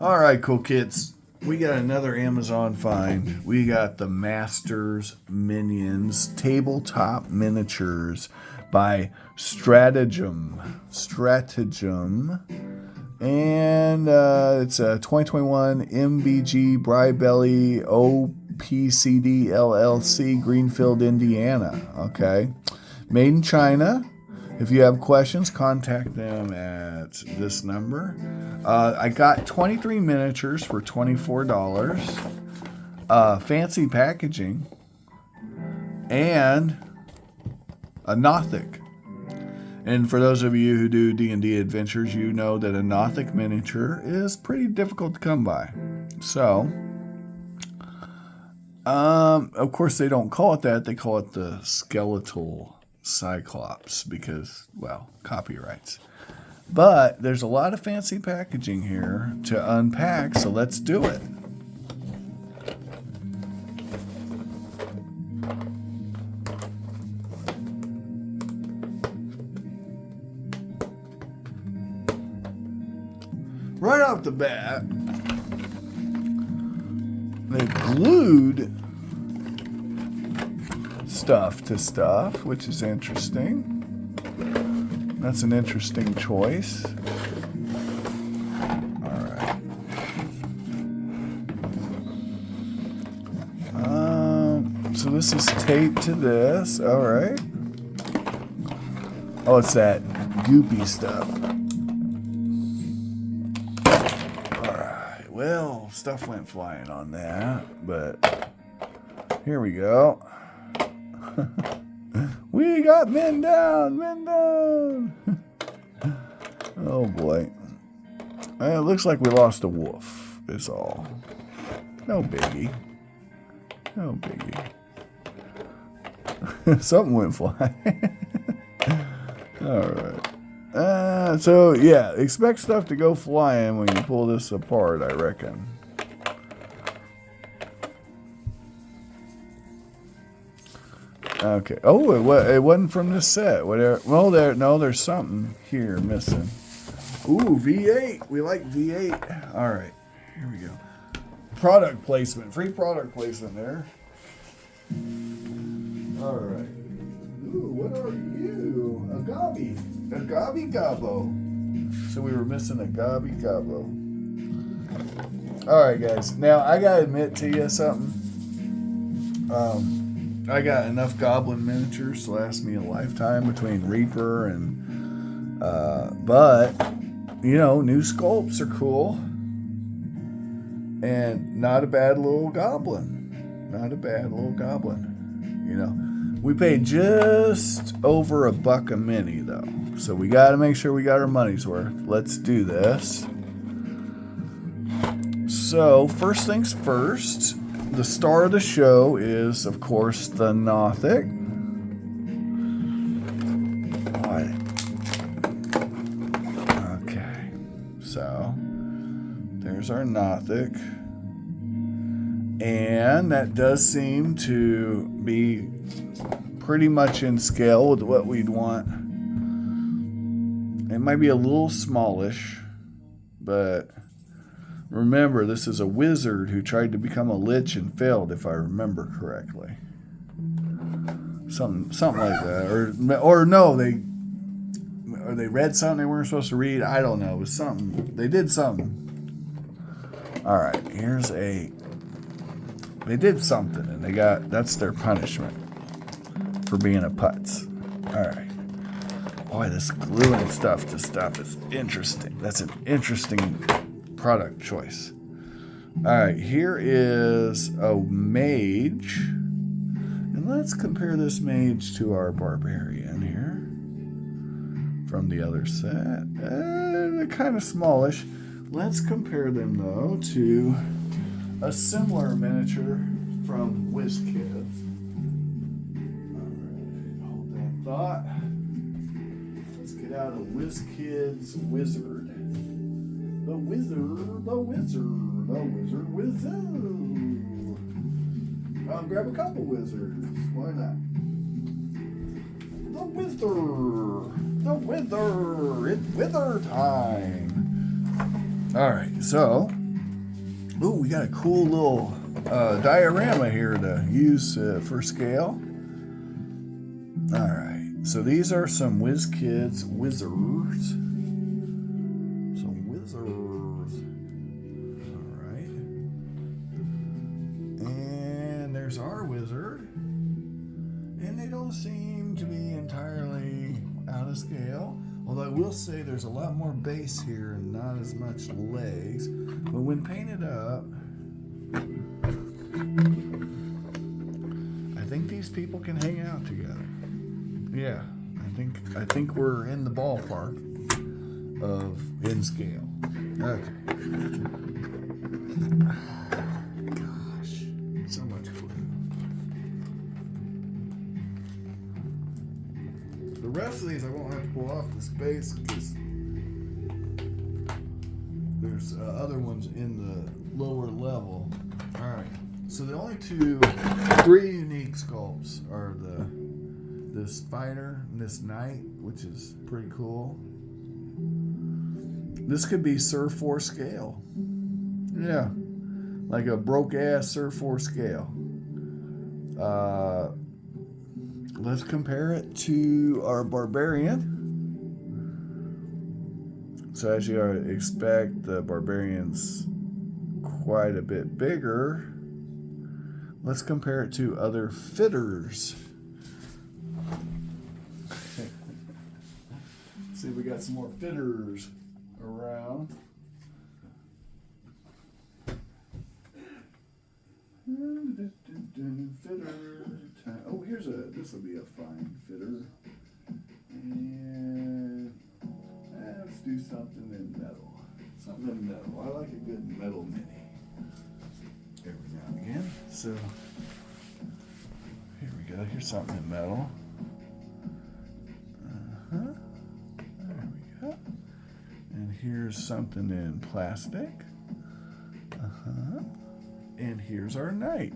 All right, cool kids. We got another Amazon find. We got the Masters Minions Tabletop Miniatures by Stratagem. And it's a 2021 MBG Bribelli OPCD LLC, Greenfield, Indiana. Okay. Made in China. If you have questions, contact them at this number. I got 23 miniatures for $24. Fancy packaging. And a Nothic. And for those of you who do D&D adventures, you know that a Nothic miniature is pretty difficult to come by. So, of course they don't call it that. They call it the skeletal Cyclops because, well, copyrights. But there's a lot of fancy packaging here to unpack, so let's do it. Right off the bat, they glued stuff to stuff, which is interesting. That's an interesting choice. Alright. So this is taped to this. Alright. Oh, it's that goopy stuff. Alright. Well, stuff went flying on that, but here we go. We got men down. Oh boy. It looks like we lost a wolf, is all. No biggie. Something went flying. Alright. So yeah, expect stuff to go flying when you pull this apart, I reckon. Okay. Oh, it wasn't from this set. Whatever. Well, there's something here missing. Ooh, V8. We like V8. All right. Here we go. Product placement. Free product placement there. All right. Ooh, what are you? A gobby. A gobby gobbo. So we were missing a gobby gobbo. All right, guys. Now, I got to admit to you something. I got enough goblin miniatures to last me a lifetime between Reaper and, but, you know, new sculpts are cool. And not a bad little goblin. You know, we paid just over $1 a mini though. So we got to make sure we got our money's worth. Let's do this. So first things first. The star of the show is, of course, the Nothic. Okay, so there's our Nothic. And that does seem to be pretty much in scale with what we'd want. It might be a little smallish, but remember, this is a wizard who tried to become a lich and failed, if I remember correctly. Something like that. Or no, they read something they weren't supposed to read. I don't know. It was something. They did something. All right, they did something, and that's their punishment for being a putz. All right. Boy, this gluing stuff to stuff is interesting. That's an interesting product choice. All right, here is a mage, and let's compare this mage to our barbarian here from the other set. They're kind of smallish. Let's compare them though to a similar miniature from WizKids. All right, hold that thought. Let's get out of WizKids Wizard. The wizard. I'll grab a couple wizards. Why not? The wither. It's wither time. All right, so Ooh, we got a cool little diorama here to use for scale. All right, so these are some WizKids wizards. Some wizards. All right. And there's our wizard. And they don't seem to be entirely out of scale. Although I will say there's a lot more base here and not as much legs. But when painted up, I think these people can hang out together. Yeah, I think we're in the ballpark of in scale. Okay. Gosh, so much glue. The rest of these I won't have to pull off the space because there's other ones in the lower level. All right. So the only three unique sculpts are this fighter and this knight, which is pretty cool. This could be Sur 4 scale. Yeah, like a broke ass Sur 4 scale. Let's compare it to our barbarian. So as you expect, the barbarian's quite a bit bigger. Let's compare it to other fitters. See if we got some more fitters around. Fitter time. Oh, this will be a fine fitter. And let's do something in metal. Something in metal. I like a good metal mini. Every now and again. So here we go. Here's something in metal. There we go. And here's something in plastic. And here's our knight.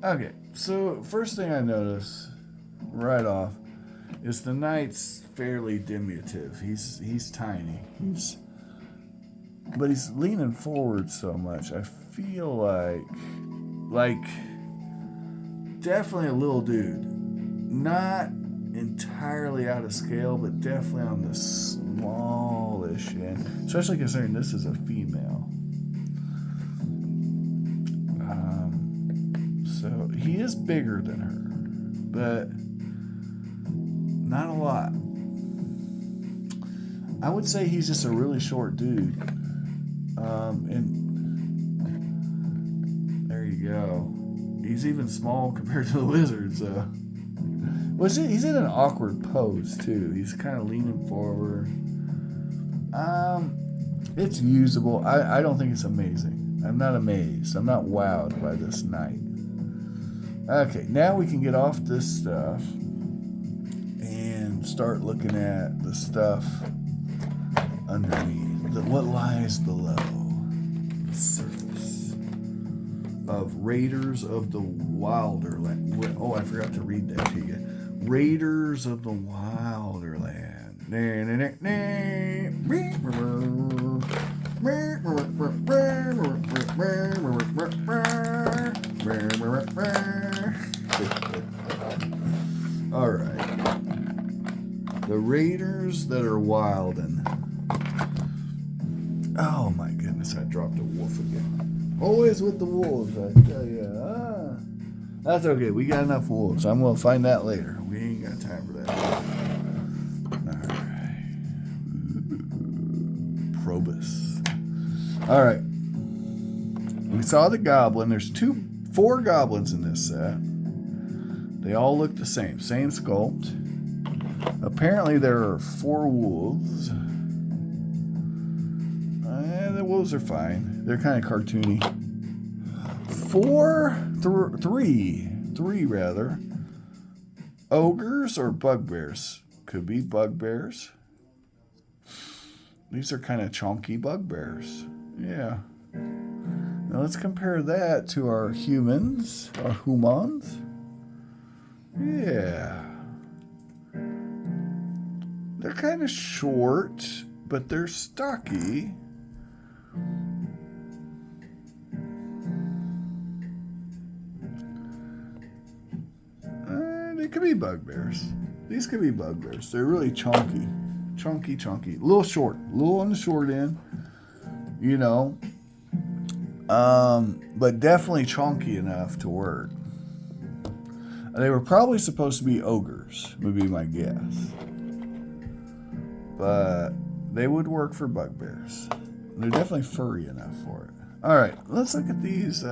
Okay, so first thing I notice right off is the knight's fairly diminutive. He's tiny. But he's leaning forward so much. I feel like definitely a little dude. Not entirely out of scale, but definitely on the smallish end, especially considering this is a female. So he is bigger than her, but not a lot. I would say he's just a really short dude. And there you go. He's even small compared to the wizard, so. Well, he's in an awkward pose, too. He's kind of leaning forward. It's usable. I don't think it's amazing. I'm not amazed. I'm not wowed by this knight. Okay, now we can get off this stuff and start looking at the stuff underneath. What lies below the surface of Raiders of the Wilderland. Oh, I forgot to read that to you. Raiders of the Wilderland. All right. The Raiders that are wildin'. Oh my goodness, I dropped a wolf again. Always with the wolves, I tell you. That's okay, we got enough wolves. I'm going to find that later. We ain't got time for that. Alright. Probus. Alright. We saw the goblin. There's 4 goblins in this set. They all look the same. Same sculpt. Apparently there are 4 wolves. The wolves are fine. They're kind of cartoony. 3 rather. Ogres or bugbears? Could be bugbears. These are kind of chunky bugbears. Yeah. Now let's compare that to our humans. Our humans. Yeah. kind of short, but they're stocky. They could be bugbears. These could be bugbears. They're really chunky. Chunky. A little short. A little on the short end. You know. But definitely chunky enough to work. They were probably supposed to be ogres, would be my guess. But they would work for bugbears. They're definitely furry enough for it. Alright, let's look at these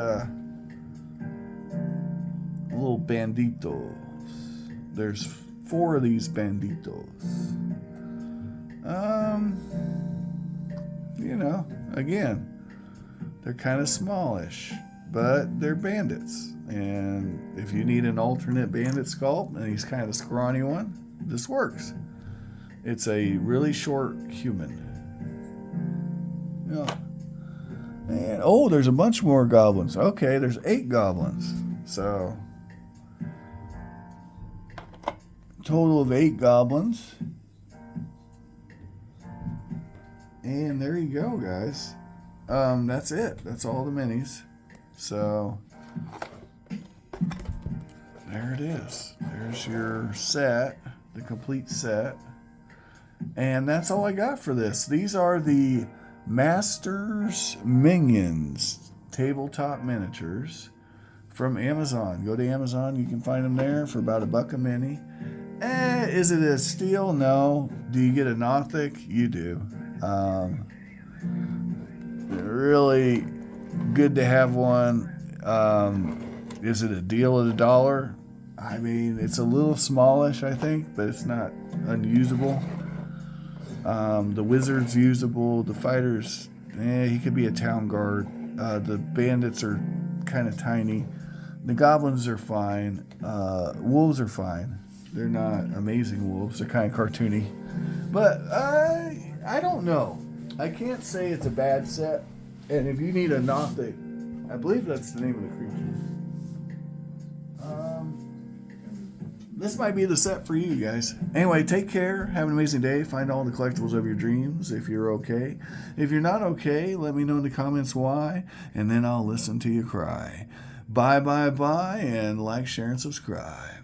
little banditos. There's 4 of these banditos. You know, again, they're kind of smallish, but they're bandits. And if you need an alternate bandit sculpt, and he's kind of a scrawny one, this works. It's a really short human. Yeah. And oh, there's a bunch more goblins. Okay, there's 8 goblins. So total of 8 goblins. And there you go, guys. That's it. That's all the minis. So there it is. There's your set, the complete set. And that's all I got for this. These are the Masters Minions tabletop miniatures from Amazon. Go to Amazon. You can find them there for about $1 a mini. Is it a steal? No. Do you get a Nothic? You do. Really good to have one. Is it a deal at $1? I mean, it's a little smallish, I think, but it's not unusable. The wizard's usable. The fighters, he could be a town guard. The bandits are kind of tiny. The goblins are fine. Wolves are fine. They're not amazing wolves. They're kind of cartoony. But I don't know. I can't say it's a bad set. And if you need a Nothic, I believe that's the name of the creature. This might be the set for you guys. Anyway, take care. Have an amazing day. Find all the collectibles of your dreams if you're okay. If you're not okay, let me know in the comments why, and then I'll listen to you cry. Bye, and like, share, and subscribe.